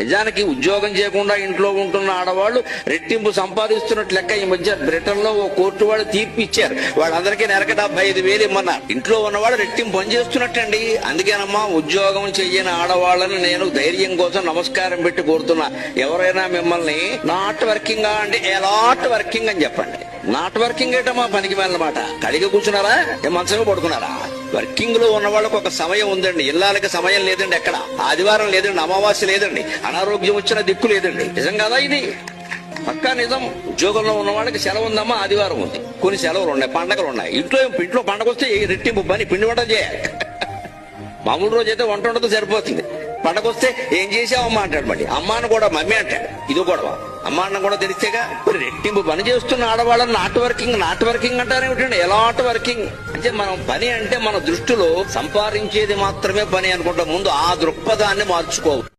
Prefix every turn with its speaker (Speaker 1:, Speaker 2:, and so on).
Speaker 1: నిజానికి ఉద్యోగం చేయకుండా ఇంట్లో ఉంటున్న ఆడవాళ్ళు రెట్టింపు సంపాదిస్తున్నట్లు లెక్క. ఈ మధ్య బ్రిటన్ లో ఓ కోర్టు వాళ్ళు తీర్పు ఇచ్చారు, వాళ్ళందరికీ నెలకు 75,000 ఇమ్మన్నారు. ఇంట్లో ఉన్నవాడు రెట్టింపు పని చేస్తున్నట్టండి. అందుకేనమ్మా ఉద్యోగం చెయ్యని ఆడవాళ్ళని నేను ధైర్యం కోసం నమస్కారం పెట్టి కోరుతున్నా. ఎవరైనా మిమ్మల్ని నాట్ వర్కింగ్ అంటే ఎలాట్ వర్కింగ్ అని చెప్పండి. నాట్ వర్కింగ్ ఏంటమ్మా పనికి వెళ్ళమాట. కడిగి కూర్చున్నారా, మంచంగా పడుకున్నారా? వర్కింగ్ లో ఉన్న వాళ్ళకి ఒక సమయం ఉందండి. ఇళ్ళకి సమయం లేదండి, ఎక్కడ ఆదివారం లేదండి, అమావాస్య లేదండి, అనారోగ్యం వచ్చిన దిక్కు లేదండి. నిజం కదా ఇది? పక్కా నిజం. ఉద్యోగంలో ఉన్న వాళ్ళకి సెలవు ఉందమ్మా, ఆదివారం ఉంది, కొన్ని సెలవులు ఉన్నాయి, పండగలు ఉన్నాయి. ఇంట్లో పండగ వస్తే రెట్టింపు పని, పిండి వంట చేయాలి. మామూలు రోజు అయితే వంట ఉండదు, సరిపోతుంది. పండగ వస్తే ఏం చేసావమ్మా అంటాడు. మళ్ళీ అమ్మాను కూడా మమ్మీ అంటాడు. ఇది గొడవ. అమ్మ అన్న కూడా తెలిస్తేగా. రెట్టింపు పని చేస్తున్న ఆడవాళ్ళని నాట్ వర్కింగ్ అంటారేమిటండి? ఎలాట్ వర్కింగ్ అంటే మనం పని అంటే మన దృష్టిలో సంపాదించేది మాత్రమే పని అనుకుంటాం. ముందు ఆ దృక్పథాన్ని మార్చుకోవాలి.